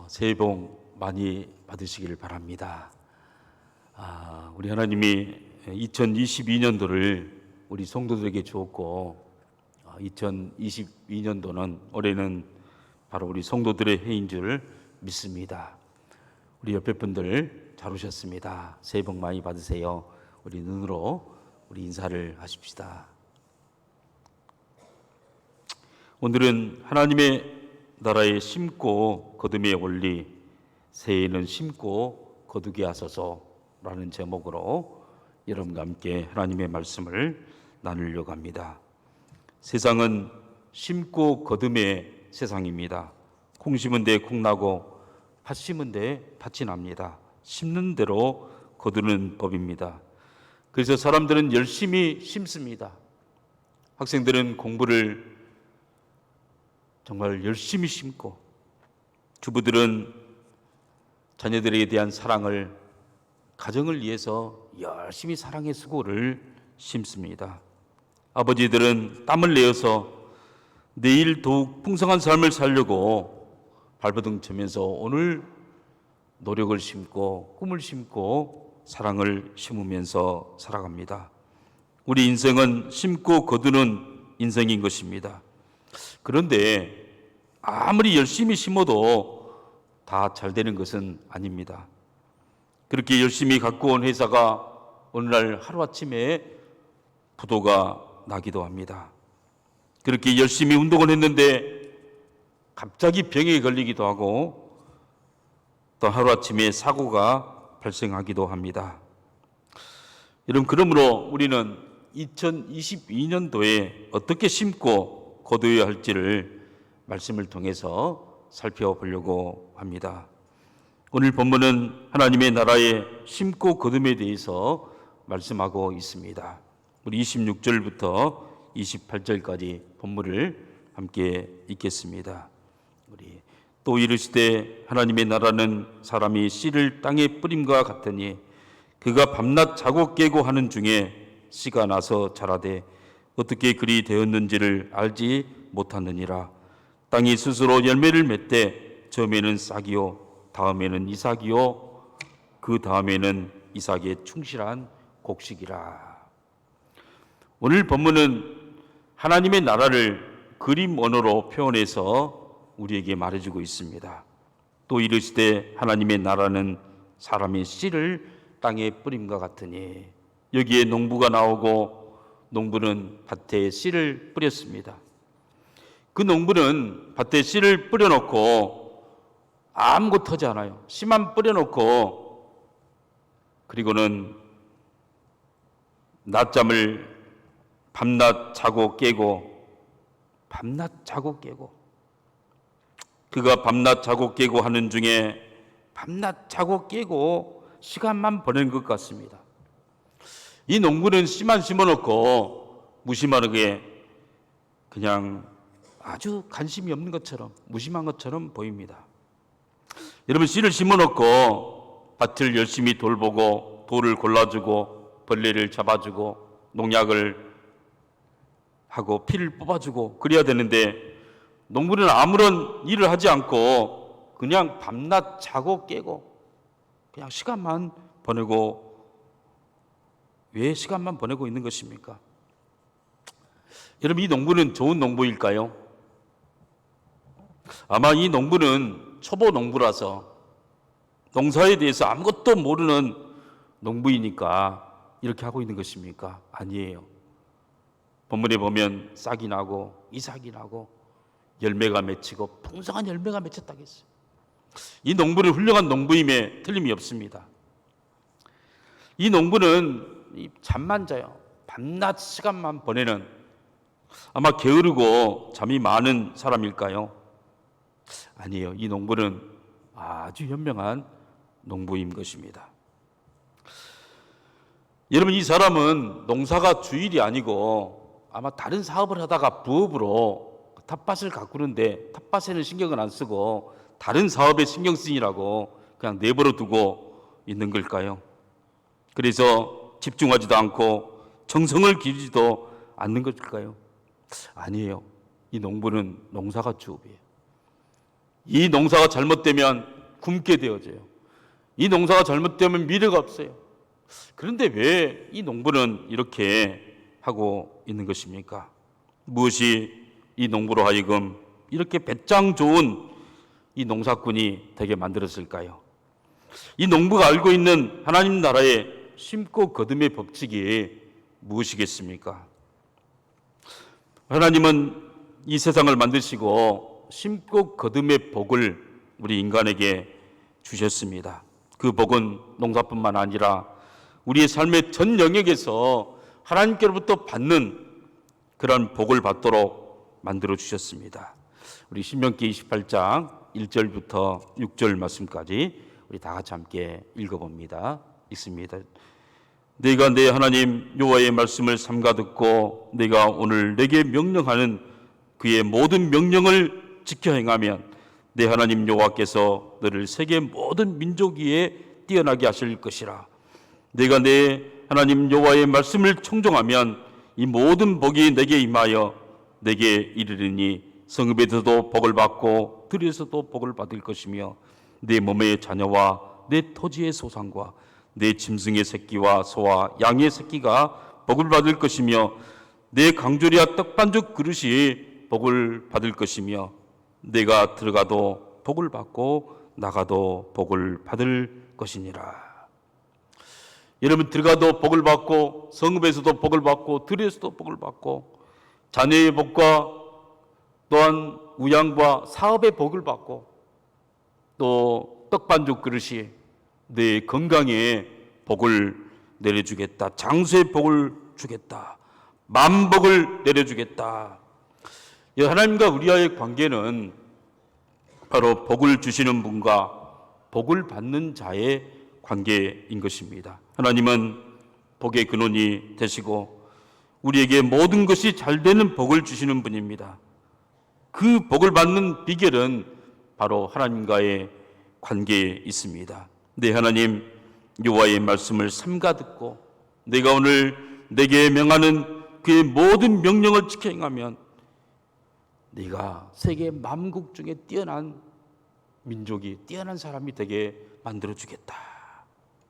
새해 복 많이 받으시길 바랍니다. 우리 하나님이 2022년도를 우리 성도들에게 주었고 2022년도는 올해는 바로 우리 성도들의 해인 줄 믿습니다. 우리 옆에 분들 잘 오셨습니다. 새해 복 많이 받으세요. 우리 눈으로 우리 인사를 하십시다. 오늘은 하나님의 나라에 심고 거둠의 원리, 새해에는 심고 거두게 하소서라는 제목으로 여러분과 함께 하나님의 말씀을 나누려고 합니다. 세상은 심고 거둠의 세상입니다. 콩 심은 데 콩 나고 팥 심은 데 팥이 납니다. 심는 대로 거두는 법입니다. 그래서 사람들은 열심히 심습니다. 학생들은 공부를 정말 열심히 심고, 주부들은 자녀들에 대한 사랑을, 가정을 위해서 열심히 사랑의 수고를 심습니다. 아버지들은 땀을 내어서 내일 더욱 풍성한 삶을 살려고 발버둥 치면서 오늘 노력을 심고 꿈을 심고 사랑을 심으면서 살아갑니다. 우리 인생은 심고 거두는 인생인 것입니다. 그런데 아무리 열심히 심어도 다 잘 되는 것은 아닙니다. 그렇게 열심히 갖고 온 회사가 어느 날 하루아침에 부도가 나기도 합니다. 그렇게 열심히 운동을 했는데 갑자기 병에 걸리기도 하고 또 하루아침에 사고가 발생하기도 합니다. 여러분, 그러므로 우리는 2022년도에 어떻게 심고 거두어야 할지를 말씀을 통해서 살펴보려고 합니다. 오늘 본문은 하나님의 나라의 심고 거둠에 대해서 말씀하고 있습니다. 우리 26절부터 28절까지 본문을 함께 읽겠습니다. 우리 또 이르시되 하나님의 나라는 사람이 씨를 땅에 뿌림과 같으니 그가 밤낮 자고 깨고 하는 중에 씨가 나서 자라되 어떻게 그리 되었는지를 알지 못하느니라. 땅이 스스로 열매를 맺되 처음에는 싹이요 다음에는 이삭이요 그 다음에는 이삭의 충실한 곡식이라. 오늘 본문은 하나님의 나라를 그림 언어로 표현해서 우리에게 말해주고 있습니다. 또 이르시되 하나님의 나라는 사람의 씨를 땅에 뿌림과 같으니, 여기에 농부가 나오고 농부는 밭에 씨를 뿌렸습니다. 그 농부는 밭에 씨를 뿌려놓고 아무것도 하지 않아요. 씨만 뿌려놓고 그리고는 밤낮 자고 깨고 그가 밤낮 자고 깨고 하는 중에 밤낮 자고 깨고 시간만 보낸 것 같습니다. 이 농부는 씨만 심어놓고 무심하게 그냥 아주 관심이 없는 것처럼, 무심한 것처럼 보입니다. 여러분, 씨를 심어놓고 밭을 열심히 돌보고 돌을 골라주고 벌레를 잡아주고 농약을 하고 피를 뽑아주고 그래야 되는데, 농부는 아무런 일을 하지 않고 그냥 밤낮 자고 깨고 그냥 시간만 보내고, 왜 시간만 보내고 있는 것입니까? 여러분, 이 농부는 좋은 농부일까요? 아마 이 농부는 초보 농부라서 농사에 대해서 아무것도 모르는 농부이니까 이렇게 하고 있는 것입니까? 아니에요. 본문에 보면 싹이 나고 이삭이 나고 열매가 맺히고 풍성한 열매가 맺혔다고 했어요. 이 농부는 훌륭한 농부임에 틀림이 없습니다. 이 농부는 잠만 자요. 밤낮 시간만 보내는, 아마 게으르고 잠이 많은 사람일까요? 아니에요. 이 농부는 아주 현명한 농부인 것입니다. 여러분, 이 사람은 농사가 주일이 아니고 아마 다른 사업을 하다가 부업으로 텃밭을 가꾸는데 텃밭에는 신경을 안 쓰고 다른 사업에 신경 쓰이라고 그냥 내버려 두고 있는 걸까요? 그래서 집중하지도 않고 정성을 기르지도 않는 것일까요? 아니에요. 이 농부는 농사가 주업이에요. 이 농사가 잘못되면 굶게 되어져요. 이 농사가 잘못되면 미래가 없어요. 그런데 왜 이 농부는 이렇게 하고 있는 것입니까? 무엇이 이 농부로 하여금 이렇게 배짱 좋은 이 농사꾼이 되게 만들었을까요? 이 농부가 알고 있는 하나님 나라의 심고 거둠의 법칙이 무엇이겠습니까? 하나님은 이 세상을 만드시고 심고 거둠의 복을 우리 인간에게 주셨습니다. 그 복은 농사뿐만 아니라 우리의 삶의 전 영역에서 하나님께로부터 받는 그런 복을 받도록 만들어 주셨습니다. 우리 신명기 28장 1절부터 6절 말씀까지 우리 다 같이 함께 읽어봅니다. 읽습니다. 내가 내 하나님 여호와의 말씀을 삼가 듣고 내가 오늘 내게 명령하는 그의 모든 명령을 지켜 행하면 내 하나님 여호와께서 너를 세계 모든 민족 위에 뛰어나게 하실 것이라. 내가 내 하나님 여호와의 말씀을 청종하면 이 모든 복이 내게 임하여 내게 이르리니 성읍에서도 복을 받고 들에서도 복을 받을 것이며 내 몸의 자녀와 내 토지의 소산과 내 짐승의 새끼와 소와 양의 새끼가 복을 받을 것이며 내 강조리와 떡반죽 그릇이 복을 받을 것이며 내가 들어가도 복을 받고 나가도 복을 받을 것이니라. 여러분, 들어가도 복을 받고 성읍에서도 복을 받고 들에서도 복을 받고 자녀의 복과 또한 우양과 사업의 복을 받고 또 떡반죽 그릇이 내 건강에 복을 내려주겠다. 장수의 복을 주겠다. 만복을 내려주겠다. 하나님과 우리와의 관계는 바로 복을 주시는 분과 복을 받는 자의 관계인 것입니다. 하나님은 복의 근원이 되시고 우리에게 모든 것이 잘 되는 복을 주시는 분입니다. 그 복을 받는 비결은 바로 하나님과의 관계에 있습니다. 내 하나님 여호와의 말씀을 삼가 듣고 내가 오늘 내게 명하는 그의 모든 명령을 지켜 행하면 네가 세계 만국 중에 뛰어난 민족이 뛰어난 사람이 되게 만들어주겠다.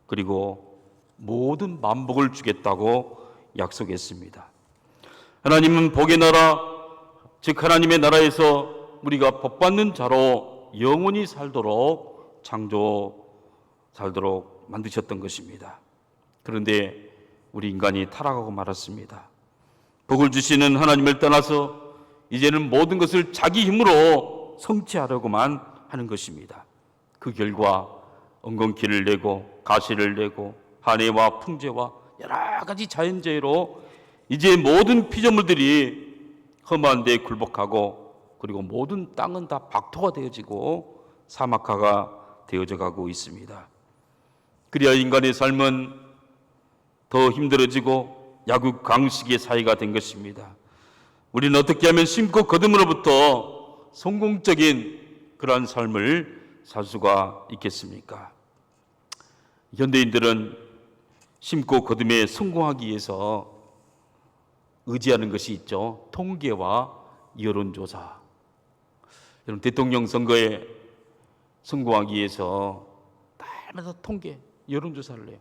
그리고 모든 만복을 주겠다고 약속했습니다. 하나님은 복의 나라, 즉 하나님의 나라에서 우리가 복받는 자로 영원히 살도록 살도록 만드셨던 것입니다. 그런데 우리 인간이 타락하고 말았습니다. 복을 주시는 하나님을 떠나서 이제는 모든 것을 자기 힘으로 성취하려고만 하는 것입니다. 그 결과 엉겅퀴를 내고 가시를 내고 한해와 풍재와 여러 가지 자연재해로 이제 모든 피조물들이 험한 데 굴복하고 그리고 모든 땅은 다 박토가 되어지고 사막화가 되어져 가고 있습니다. 그래야 인간의 삶은 더 힘들어지고 약육강식의 사회가 된 것입니다. 우리는 어떻게 하면 심고 거둠으로부터 성공적인 그러한 삶을 살 수가 있겠습니까? 현대인들은 심고 거둠에 성공하기 위해서 의지하는 것이 있죠. 통계와 여론조사. 여러분, 대통령 선거에 성공하기 위해서 날마다 통계, 여론조사를 해요.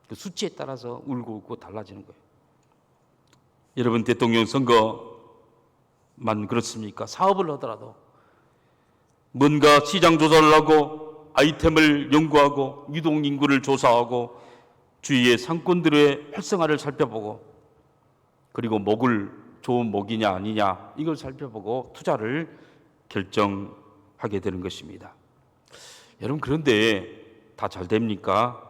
그 수치에 따라서 울고 달라지는 거예요. 여러분, 대통령 선거만 그렇습니까? 사업을 하더라도 뭔가 시장 조사를 하고 아이템을 연구하고 유동인구를 조사하고 주위의 상권들의 활성화를 살펴보고 그리고 좋은 목이냐 아니냐 이걸 살펴보고 투자를 결정하게 되는 것입니다. 여러분, 그런데 다 잘 됩니까?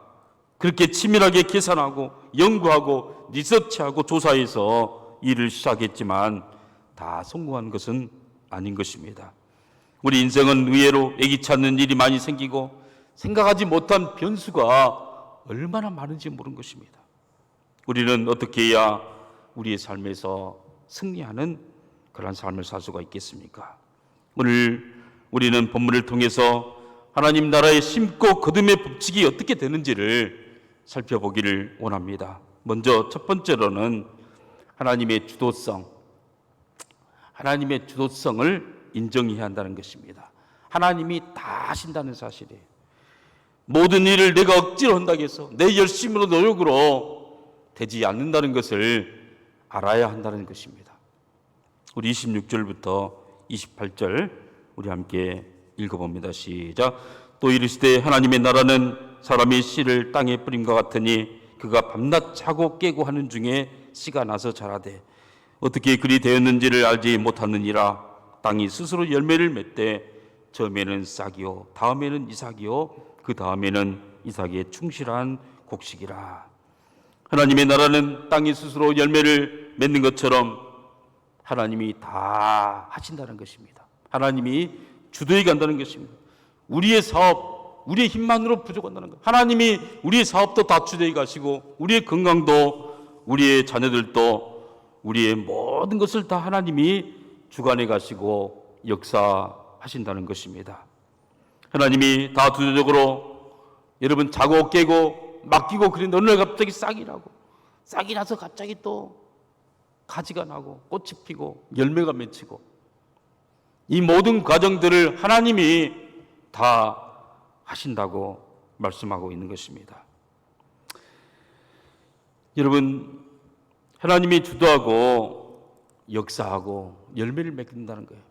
그렇게 치밀하게 계산하고 연구하고 리서치하고 조사해서 일을 시작했지만 다 성공한 것은 아닌 것입니다. 우리 인생은 의외로 애기치 않는 일이 많이 생기고 생각하지 못한 변수가 얼마나 많은지 모르는 것입니다. 우리는 어떻게 해야 우리의 삶에서 승리하는 그런 삶을 살 수가 있겠습니까? 오늘 우리는 본문을 통해서 하나님 나라의 심고 거둠의 법칙이 어떻게 되는지를 살펴보기를 원합니다. 먼저 첫 번째로는 하나님의 주도성을 인정해야 한다는 것입니다. 하나님이 다 하신다는 사실이에요. 모든 일을 내가 억지로 한다고 해서 내 열심으로 노력으로 되지 않는다는 것을 알아야 한다는 것입니다. 우리 26절부터 28절 우리 함께 읽어봅니다. 시작. 또 이르시되 하나님의 나라는 사람이 씨를 땅에 뿌림과 같으니 그가 밤낮 차고 깨고 하는 중에 씨가 나서 자라되 어떻게 그리 되었는지를 알지 못하느니라. 땅이 스스로 열매를 맺되 처음에는 싹이요 다음에는 이삭이요 그 다음에는 이삭의 충실한 곡식이라. 하나님의 나라는 땅이 스스로 열매를 맺는 것처럼 하나님이 다 하신다는 것입니다. 하나님이 주도해 간다는 것입니다. 우리의 사업, 우리의 힘만으로 부족한다는 것. 하나님이 우리의 사업도 다 주도해 가시고 우리의 건강도 우리의 자녀들도 우리의 모든 것을 다 하나님이 주관해 가시고 역사하신다는 것입니다. 하나님이 다 주도적으로 여러분 자고 깨고 맡기고 그런데 어느 날 갑자기 싹이 나서 갑자기 또 가지가 나고 꽃이 피고 열매가 맺히고 이 모든 과정들을 하나님이 다 하신다고 말씀하고 있는 것입니다. 여러분, 하나님이 주도하고 역사하고 열매를 맺는다는 거예요.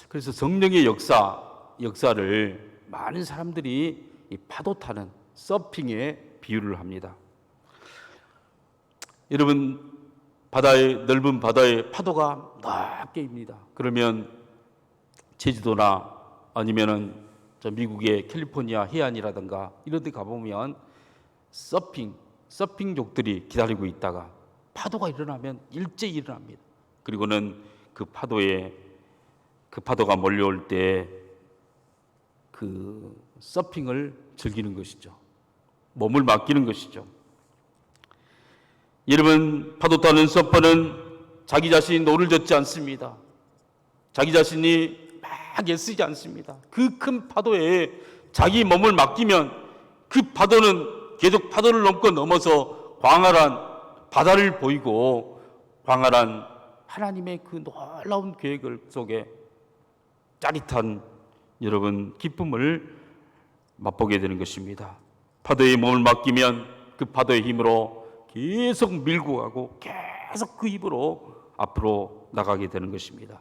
그래서 성령의 역사를 많은 사람들이 이 파도 타는 서핑에 비유를 합니다. 여러분, 넓은 바다에 파도가 넓게 입니다. 그러면 제주도나 아니면은 저 미국의 캘리포니아 해안이라든가 이런 데 가보면 서핑족들이 기다리고 있다가 파도가 일어나면 일제히 일어납니다. 그리고는 그 파도가 몰려올 때 그 서핑을 즐기는 것이죠. 몸을 맡기는 것이죠. 여러분, 파도 타는 서퍼는 자기 자신이 노를 젓지 않습니다. 자기 자신이 막 애쓰지 않습니다. 그 큰 파도에 자기 몸을 맡기면 그 파도는 계속 파도를 넘어서 광활한 바다를 보이고 광활한 하나님의 그 놀라운 계획을 속에 짜릿한 여러분 기쁨을 맛보게 되는 것입니다. 파도에 몸을 맡기면 그 파도의 힘으로 계속 밀고 가고 계속 그 힘으로 앞으로 나가게 되는 것입니다.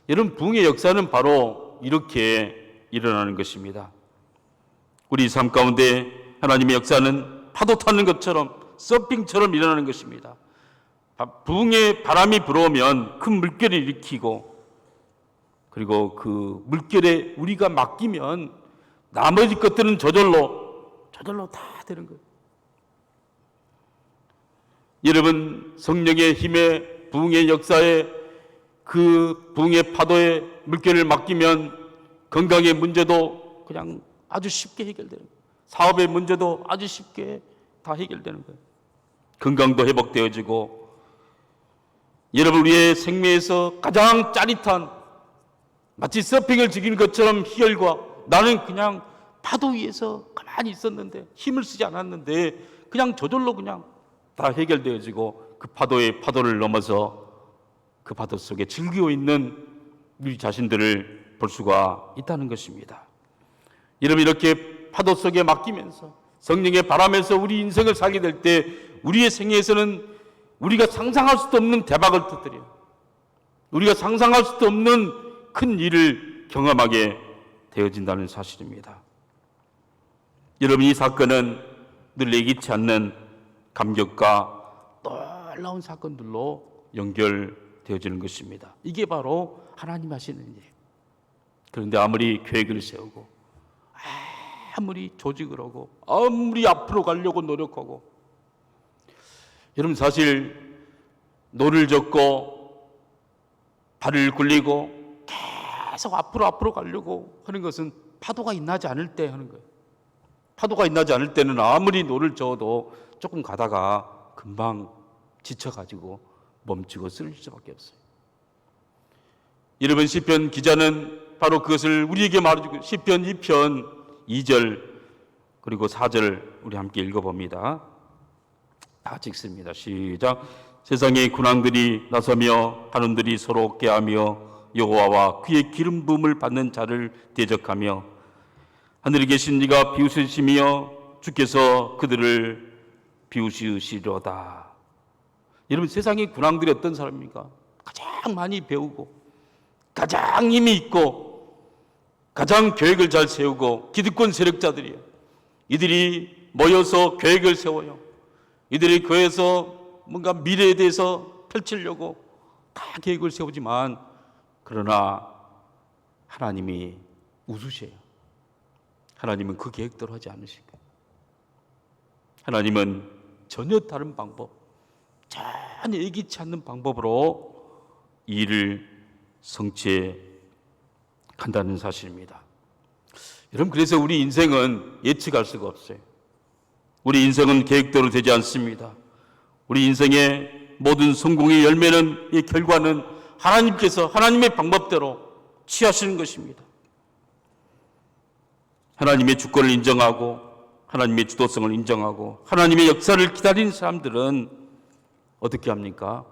여러분, 부흥의 역사는 바로 이렇게 일어나는 것입니다. 우리 삶 가운데 하나님의 역사는 파도 타는 것처럼 서핑처럼 일어나는 것입니다. 부흥의 바람이 불어오면 큰 물결을 일으키고 그리고 그 물결에 우리가 맡기면 나머지 것들은 저절로 다 되는 거예요. 여러분, 성령의 힘에 부흥의 역사에 그 부흥의 파도에 물결을 맡기면 건강의 문제도 그냥 아주 쉽게 해결되는 거예요. 사업의 문제도 아주 쉽게 다 해결되는 거예요. 건강도 회복되어지고 여러분, 우리의 생명에서 가장 짜릿한 마치 서핑을 즐기는 것처럼 희열과 나는 그냥 파도 위에서 가만히 있었는데 힘을 쓰지 않았는데 그냥 저절로 그냥 다 해결되어지고 그 파도를 넘어서 그 파도 속에 즐기고 있는 우리 자신들을 볼 수가 있다는 것입니다. 여러분, 이렇게 파도 속에 맡기면서 성령의 바람에서 우리 인생을 살게 될 때 우리의 생애에서는 우리가 상상할 수도 없는 대박을 터뜨려요. 우리가 상상할 수도 없는 큰 일을 경험하게 되어진다는 사실입니다. 여러분, 이 사건은 늘 예기치 않는 감격과 놀라운 사건들로 연결되어지는 것입니다. 이게 바로 하나님 하시는 일이에요. 그런데 아무리 계획을 세우고 아무리 조직을 하고 아무리 앞으로 가려고 노력하고 여러분, 사실 노를 젓고 발을 굴리고 계속 앞으로 가려고 하는 것은 파도가 인하지 않을 때 하는 거예요. 파도가 인하지 않을 때는 아무리 노를 저어도 조금 가다가 금방 지쳐가지고 멈추고 쓰러질 수밖에 없어요. 여러분, 시편 기자는 바로 그것을 우리에게 말해주고 시편 2편 2절 그리고 4절 우리 함께 읽어봅니다. 다 읽습니다. 시작. 세상의 군왕들이 나서며 한원들이 서로 깨하며 여호와와 그의 기름 부음을 받는 자를 대적하며 하늘에 계신 이가 비웃으시며 주께서 그들을 비웃으시려다. 여러분, 세상의 군왕들이 어떤 사람입니까? 가장 많이 배우고 가장 힘이 있고 가장 계획을 잘 세우고 기득권 세력자들이에요. 이들이 모여서 계획을 세워요. 이들이 교회에서 뭔가 미래에 대해서 펼치려고 다 계획을 세우지만 그러나 하나님이 웃으셔요. 하나님은 그 계획대로 하지 않으실 거예요. 하나님은 전혀 다른 방법, 전혀 예기치 않는 방법으로 이 일을 성취해 간다는 사실입니다. 여러분, 그래서 우리 인생은 예측할 수가 없어요. 우리 인생은 계획대로 되지 않습니다. 우리 인생의 모든 성공의 열매는, 이 결과는 하나님께서 하나님의 방법대로 취하시는 것입니다. 하나님의 주권을 인정하고 하나님의 주도성을 인정하고 하나님의 역사를 기다리는 사람들은 어떻게 합니까?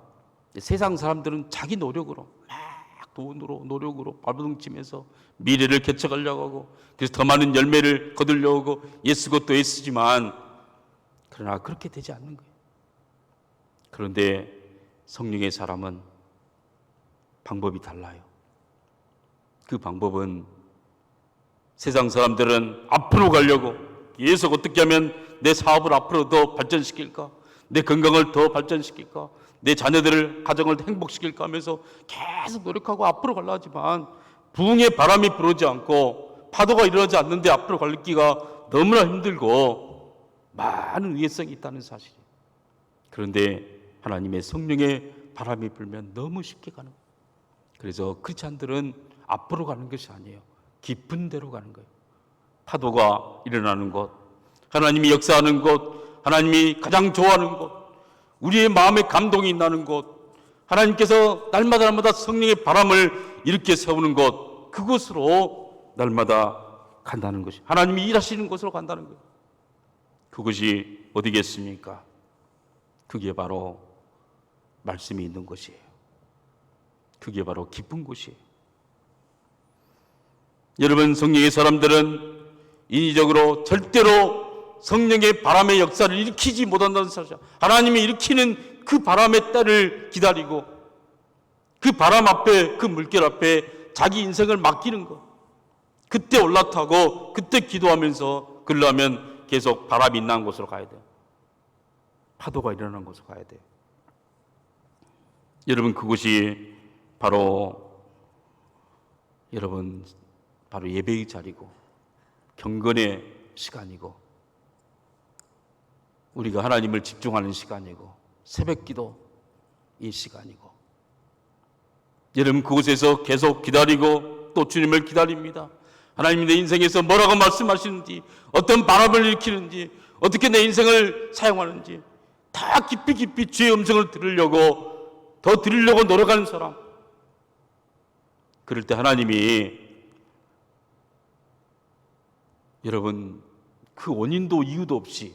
세상 사람들은 자기 노력으로 막 돈으로 노력으로 발버둥치면서 미래를 개척하려고 하고 그래서 더 많은 열매를 거두려고 하고 애쓰고 또 애쓰지만 그러나 그렇게 되지 않는 거예요. 그런데 성령의 사람은 방법이 달라요. 그 방법은 세상 사람들은 앞으로 가려고 계속 어떻게 하면 내 사업을 앞으로 더 발전시킬까? 내 건강을 더 발전시킬까? 내 자녀들을, 가정을 행복시킬까 하면서 계속 노력하고 앞으로 가려 하지만 부흥의 바람이 불어오지 않고 파도가 일어나지 않는데 앞으로 가기가 너무나 힘들고 많은 위해성이 있다는 사실이에요. 그런데 하나님의 성령의 바람이 불면 너무 쉽게 가는 거예요. 그래서 크리스찬들은 앞으로 가는 것이 아니에요. 깊은 데로 가는 거예요. 파도가 일어나는 곳, 하나님이 역사하는 곳, 하나님이 가장 좋아하는 곳, 우리의 마음에 감동이 나는 곳, 하나님께서 날마다 성령의 바람을 일으켜 세우는 곳, 그곳으로 날마다 간다는 것이, 하나님이 일하시는 곳으로 간다는 거예요. 그것이 어디겠습니까? 그게 바로 말씀이 있는 곳이에요. 그게 바로 기쁜 곳이에요. 여러분, 성령의 사람들은 인위적으로 절대로 성령의 바람의 역사를 일으키지 못한다는 사실이죠. 하나님이 일으키는 그 바람의 때를 기다리고 그 바람 앞에, 그 물결 앞에 자기 인생을 맡기는 것. 그때 올라타고 그때 기도하면서 그러려면 계속 바람이 있는 곳으로 가야 돼요. 파도가 일어나는 곳으로 가야 돼요. 여러분, 그곳이 바로 예배의 자리고 경건의 시간이고 우리가 하나님을 집중하는 시간이고 새벽기도 이 시간이고 여러분, 그곳에서 계속 기다리고 또 주님을 기다립니다. 하나님이 내 인생에서 뭐라고 말씀하시는지, 어떤 바람을 일으키는지, 어떻게 내 인생을 사용하는지 다 깊이 주의 음성을 더 들으려고 노력하는 사람, 그럴 때 하나님이 여러분, 그 원인도 이유도 없이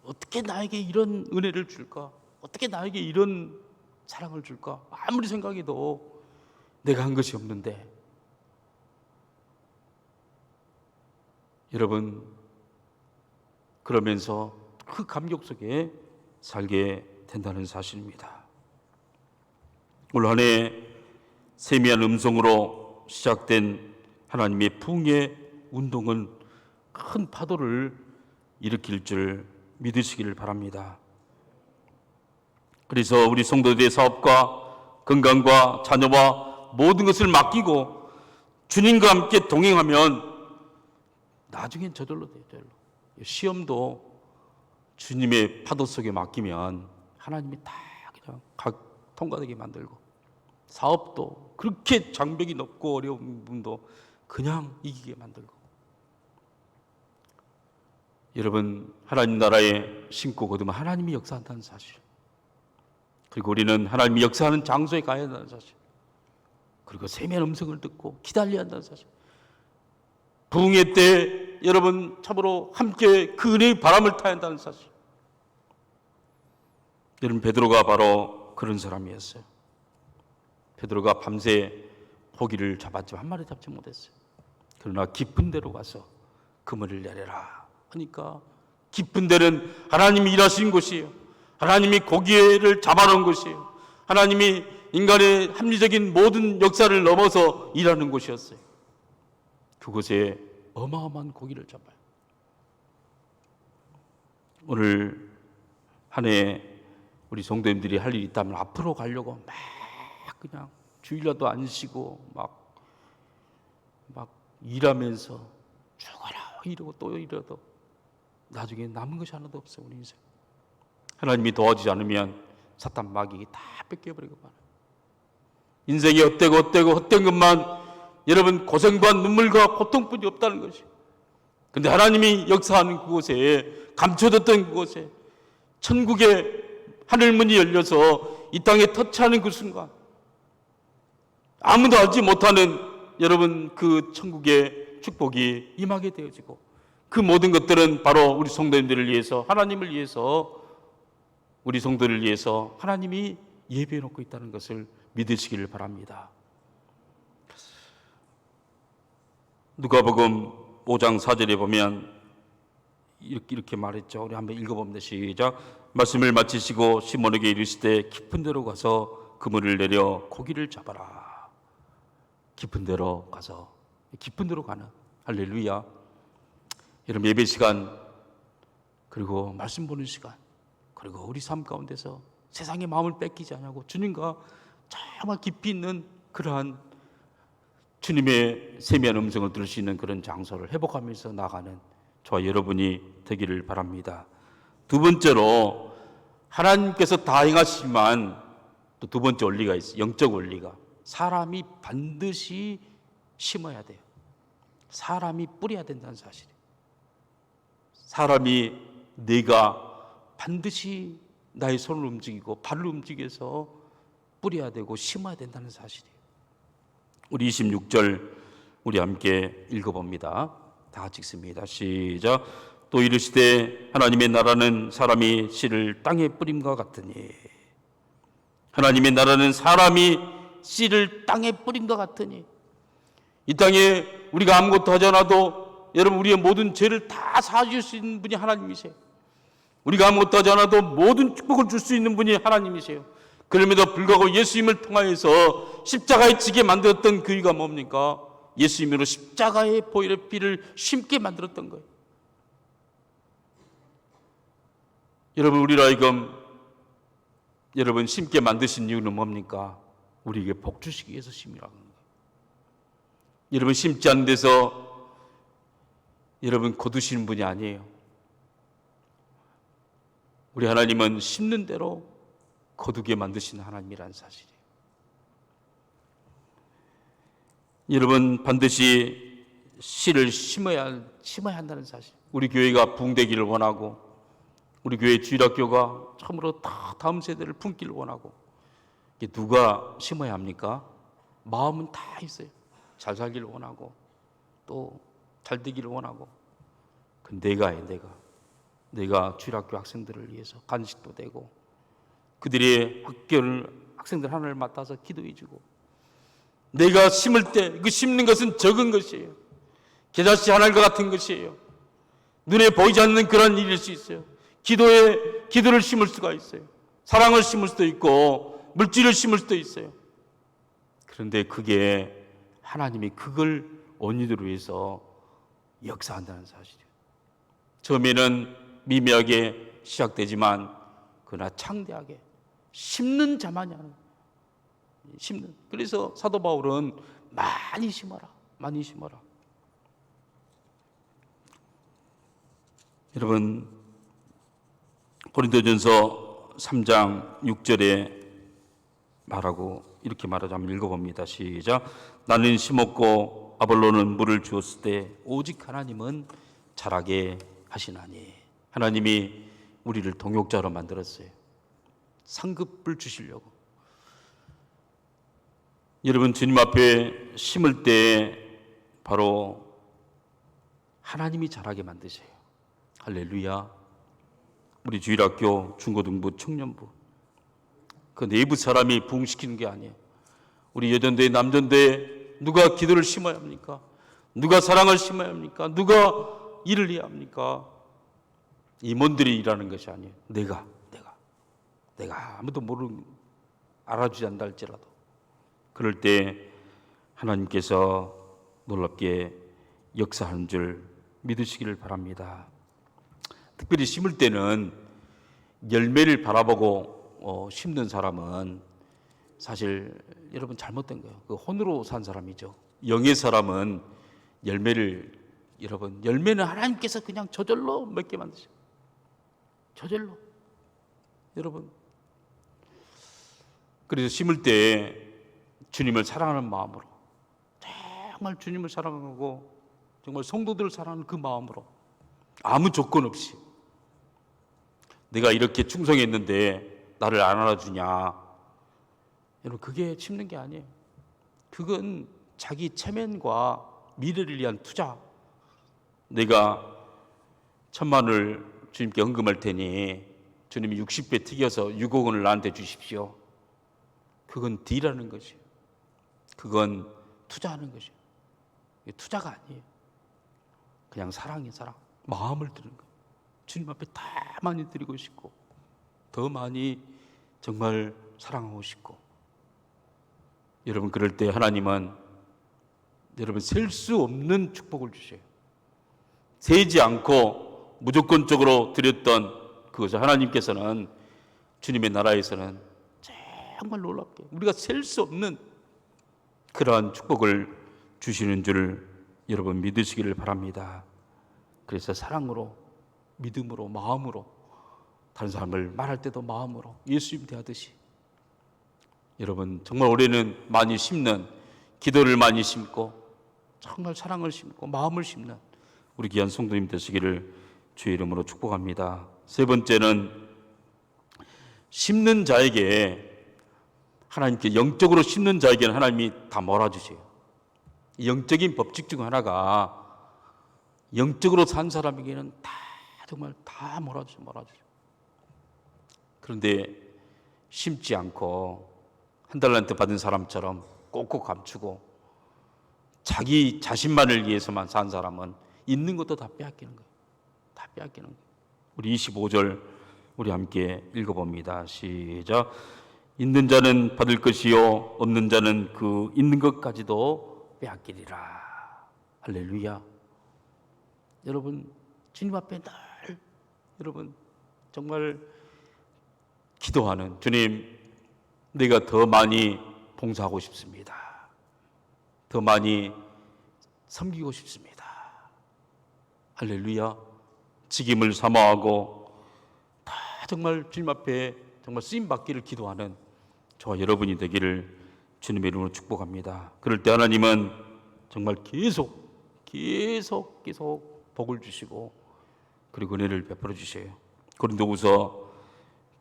어떻게 나에게 이런 은혜를 줄까? 어떻게 나에게 이런 사랑을 줄까? 아무리 생각해도 내가 한 것이 없는데 여러분, 그러면서 그 감격 속에 살게 된다는 사실입니다. 올 한 해 세미한 음성으로 시작된 하나님의 부흥의 운동은 큰 파도를 일으킬 줄 믿으시기를 바랍니다. 그래서 우리 성도들의 사업과 건강과 자녀와 모든 것을 맡기고 주님과 함께 동행하면 나중엔 저절로 돼요. 저절로. 시험도 주님의 파도 속에 맡기면 하나님이 다 그냥 통과되게 만들고, 사업도 그렇게 장벽이 높고 어려운 부분도 그냥 이기게 만들고. 여러분, 하나님 나라에 심고 거두면 하나님이 역사한다는 사실, 그리고 우리는 하나님이 역사하는 장소에 가야 한다는 사실, 그리고 세미한 음성을 듣고 기다려야 한다는 사실, 부흥의 때 여러분 참으로 함께 그 은혜의 바람을 타야 한다는 사실. 여러분, 베드로가 바로 그런 사람이었어요. 베드로가 밤새 고기를 잡았지만 한 마리 잡지 못했어요. 그러나 깊은 데로 가서 그물을 내려라 하니까, 깊은 데는 하나님이 일하신 곳이에요. 하나님이 고기를 잡아놓은 곳이에요. 하나님이 인간의 합리적인 모든 역사를 넘어서 일하는 곳이었어요. 그곳에 어마어마한 고기를 잡아요. 오늘 한 해 우리 성도님들이 할 일이 있다면 앞으로 가려고 막 그냥 주일날도 안 쉬고 막 일하면서 죽어라 이러고 또 이러도 나중에 남은 것이 하나도 없어요. 우리 인생. 하나님이 도와주지 않으면 사탄 마귀가 다 뺏겨버리고 말아요. 인생이 헛된 것만 여러분 고생과 눈물과 고통뿐이 없다는 것이. 근데 하나님이 역사하는 그곳에, 감춰뒀던 그곳에 천국의 하늘문이 열려서 이 땅에 터치하는 그 순간, 아무도 알지 못하는 여러분 그 천국의 축복이 임하게 되어지고, 그 모든 것들은 바로 우리 성도님들을 위해서, 하나님을 위해서, 우리 성도를 위해서 하나님이 예비해 놓고 있다는 것을 믿으시기를 바랍니다. 누가복음 5장 4절에 보면 이렇게 말했죠. 우리 한번 읽어봅니다. 시작. 말씀을 마치시고 시몬에게 이르시되 깊은 데로 가서 그물을 내려 고기를 잡아라. 깊은 데로 가서, 깊은 데로 가는, 할렐루야. 여러분 예배 시간, 그리고 말씀 보는 시간, 그리고 우리 삶 가운데서 세상의 마음을 뺏기지 않냐고 주님과 정말 깊이 있는 그러한 주님의 세미한 음성을 들을 수 있는 그런 장소를 회복하면서 나가는 저와 여러분이 되기를 바랍니다. 두 번째로, 하나님께서 다 행하시지만 또 두 번째 원리가 있어요. 영적 원리가. 사람이 반드시 심어야 돼요. 사람이 뿌려야 된다는 사실이에요. 사람이, 내가 반드시 나의 손을 움직이고 발을 움직여서 뿌려야 되고 심어야 된다는 사실이에요. 우리 26절 우리 함께 읽어봅니다. 다 같이 읽습니다. 시작. 또 이르시되 하나님의 나라는 사람이 씨를 땅에 뿌림과 같으니, 하나님의 나라는 사람이 씨를 땅에 뿌림과 같으니, 이 땅에 우리가 아무것도 하지 않아도 여러분 우리의 모든 죄를 다 사하실 수 있는 분이 하나님이세요. 우리가 아무것도 하지 않아도 모든 축복을 줄 수 있는 분이 하나님이세요. 그럼에도 불구하고 예수님을 통하여서 십자가에 지게 만들었던 그 이유가 뭡니까? 예수님으로 십자가의 보혈의 피를 심게 만들었던 거예요. 여러분 우리로 하여금 여러분 심게 만드신 이유는 뭡니까? 우리에게 복 주시기 위해서 심으라는 거예요. 여러분 심지 않는 데서 여러분 거두시는 분이 아니에요. 우리 하나님은 심는 대로 거두게 만드시는 하나님이라는 사실이에요. 여러분 반드시 씨를 심어야 한다는 사실. 우리 교회가 부흥되기를 원하고, 우리 교회 주일학교가 참으로 다 다음 세대를 품기를 원하고, 이게 누가 심어야 합니까? 마음은 다 있어요. 잘 살기를 원하고 또 잘 되기를 원하고. 그 내가 주일학교 학생들을 위해서 간식도 되고, 그들의 학생들 하나를 맡아서 기도해 주고, 내가 심을 때 그 심는 것은 적은 것이에요. 겨자씨 하나과 같은 것이에요. 눈에 보이지 않는 그런 일일 수 있어요. 기도를 심을 수가 있어요. 사랑을 심을 수도 있고 물질을 심을 수도 있어요. 그런데 그게 하나님이 그걸 원인으로 해서 역사한다는 사실이에요. 처음에는 미미하게 시작되지만 그러나 창대하게 심는 자만이 하는 거예요. 심는. 그래서 사도 바울은 많이 심어라, 많이 심어라. 여러분 고린도전서 3장 6절에 말하고 이렇게 말하자면 읽어봅니다. 시작. 나는 심었고 아볼로는 물을 주었을 때 오직 하나님은 자라게 하시나니. 하나님이 우리를 동역자로 만들었어요. 상급을 주시려고. 여러분 주님 앞에 심을 때 바로 하나님이 자라게 만드세요. 할렐루야. 우리 주일학교, 중고등부, 청년부 그 내부 사람이 부흥시키는 게 아니에요. 우리 여전대 남전대 누가 기도를 심어야 합니까? 누가 사랑을 심어야 합니까? 누가 일을 해야 합니까? 임원들이 일하는 것이 아니에요. 내가 아무도 모르는, 알아주지 않는다 할지라도 그럴 때 하나님께서 놀랍게 역사하는 줄 믿으시기를 바랍니다. 특별히 심을 때는 열매를 바라보고 심는 사람은 사실 여러분 잘못된 거예요. 그 혼으로 산 사람이죠. 영의 사람은 열매는 하나님께서 그냥 저절로 맺게 만드셔요. 저절로. 여러분, 그래서 심을 때 주님을 사랑하는 마음으로, 정말 주님을 사랑하고 정말 성도들을 사랑하는 그 마음으로, 아무 조건 없이 내가 이렇게 충성했는데 나를 안 알아주냐, 여러분 그게 심는 게 아니에요. 그건 자기 체면과 미래를 위한 투자. 내가 1,000만을 주님께 헌금할 테니 주님이 60배 튀겨서 6억 원을 나한테 주십시오. 그건 딜하는 것이에요. 그건 투자하는 것이에요. 투자가 아니에요. 그냥 사랑이에요. 사랑. 마음을 드리는 거예요. 주님 앞에 다 많이 드리고 싶고 더 많이 정말 사랑하고 싶고. 여러분 그럴 때 하나님은 여러분 셀 수 없는 축복을 주셔요. 세지 않고 무조건적으로 드렸던 그것을 하나님께서는 주님의 나라에서는 정말 놀랍게 우리가 셀 수 없는 그러한 축복을 주시는 줄 여러분 믿으시기를 바랍니다. 그래서 사랑으로, 믿음으로, 마음으로, 다른 사람을 말할 때도 마음으로 예수님 대하듯이 여러분 정말 올해는 많이 심는, 기도를 많이 심고 정말 사랑을 심고 마음을 심는 우리 귀한 성도님 되시기를 주의 이름으로 축복합니다. 세 번째는 심는 자에게, 하나님께 영적으로 심는 자에게는 하나님이 다 몰아주세요. 영적인 법칙 중 하나가 영적으로 산 사람에게는 다 정말 다 몰아주세요. 그런데 심지 않고 한 달란트 받은 사람처럼 꼭꼭 감추고 자기 자신만을 위해서만 산 사람은 있는 것도 다 빼앗기는 거예요. 다 빼앗기는 거예요. 우리 25절 우리 함께 읽어봅니다. 시작. 있는 자는 받을 것이요 없는 자는 그 있는 것까지도 빼앗기리라. 할렐루야. 여러분 주님 앞에 늘 여러분 정말 기도하는, 주님 내가 더 많이 봉사하고 싶습니다. 더 많이 섬기고 싶습니다. 할렐루야. 직임을 사모하고 다 정말 주님 앞에 정말 쓰임 받기를 기도하는 저와 여러분이 되기를 주님의 이름으로 축복합니다. 그럴 때 하나님은 정말 계속 복을 주시고 그리고 은혜를 베풀어 주셔요. 고린도후서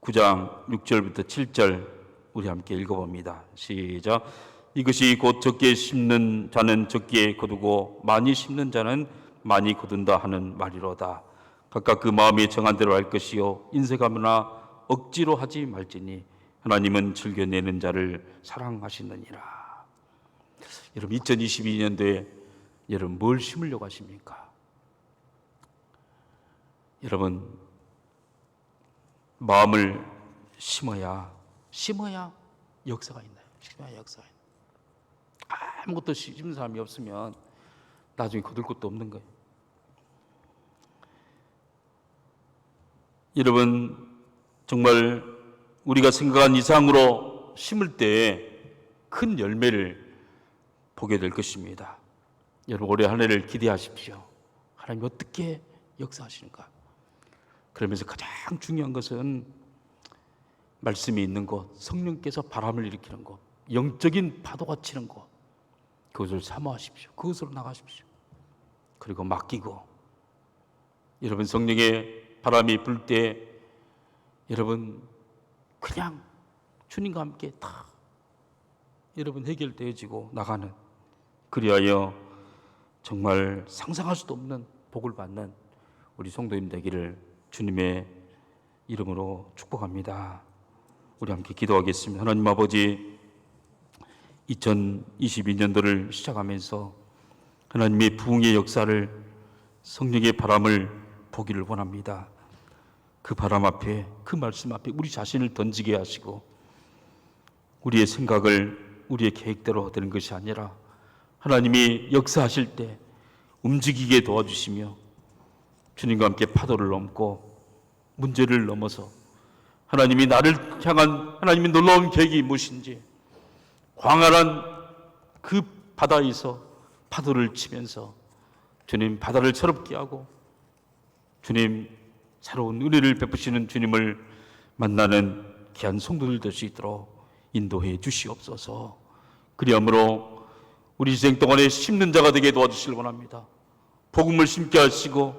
9장 6절부터 7절 우리 함께 읽어봅니다. 시작. 이것이 곧 적게 심는 자는 적게 거두고 많이 심는 자는 많이 거둔다 하는 말이로다. 각각 그 마음이 정한 대로 할 것이요 인색하거나 억지로 하지 말지니 하나님은 즐겨내는 자를 사랑하시느니라. 여러분 2022년도에 여러분 뭘 심으려고 하십니까? 여러분 마음을 심어야 역사가 있나요? 심어야 역사가 있나요? 아무것도 심는 사람이 없으면 나중에 거둘 것도 없는 거예요. 여러분 정말 우리가 생각한 이상으로 심을 때 큰 열매를 보게 될 것입니다. 여러분 올해 한 해를 기대하십시오. 하나님 어떻게 역사하시는가? 그러면서 가장 중요한 것은 말씀이 있는 곳, 성령께서 바람을 일으키는 곳, 영적인 파도가 치는 곳, 그것을 사모하십시오. 그것으로 나가십시오. 그리고 맡기고 여러분 성령의 바람이 불 때 여러분 그냥 주님과 함께 다 여러분 해결되어지고 나가는, 그리하여 정말 상상할 수도 없는 복을 받는 우리 성도님 되기를 주님의 이름으로 축복합니다. 우리 함께 기도하겠습니다. 하나님 아버지, 2022년도를 시작하면서 하나님의 부흥의 역사를, 성령의 바람을 보기를 원합니다. 그 바람 앞에, 그 말씀 앞에 우리 자신을 던지게 하시고, 우리의 생각을 우리의 계획대로 되는 것이 아니라 하나님이 역사하실 때 움직이게 도와주시며, 주님과 함께 파도를 넘고 문제를 넘어서 하나님이 나를 향한 하나님의 놀라운 계획이 무엇인지, 광활한 그 바다에서 파도를 치면서 주님 바다를 새롭게 하고 주님 새로운 은혜를 베푸시는 주님을 만나는 귀한 성도들 될 수 있도록 인도해 주시옵소서. 그리함으로 우리 인생 동안에 심는 자가 되게 도와주시길 원합니다. 복음을 심게 하시고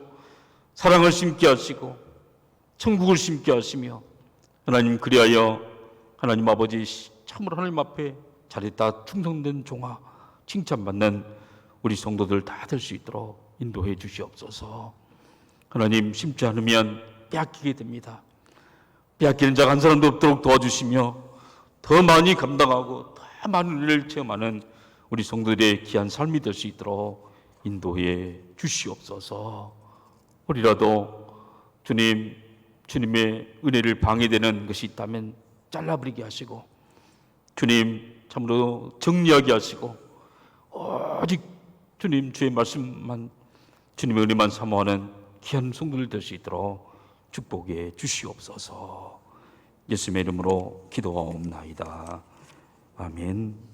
사랑을 심게 하시고 천국을 심게 하시며, 하나님 그리하여 하나님 아버지 참으로 하나님 앞에 잘했다 충성된 종아 칭찬받는 우리 성도들 다 될 수 있도록 인도해 주시옵소서. 하나님, 심지 않으면 빼앗기게 됩니다. 빼앗기는 자가 한 사람도 없도록 도와주시며 더 많이 감당하고 더 많은 은혜를 체험하는 우리 성도들의 귀한 삶이 될 수 있도록 인도해 주시옵소서. 우리라도 주님의 은혜를 방해되는 것이 있다면 잘라버리게 하시고, 주님 참으로 정리하게 하시고, 오직 주님 주의 말씀만, 주님의 은혜만 사모하는 귀한 성도들 될 수 있도록 축복해 주시옵소서. 예수님의 이름으로 기도하옵나이다. 아멘.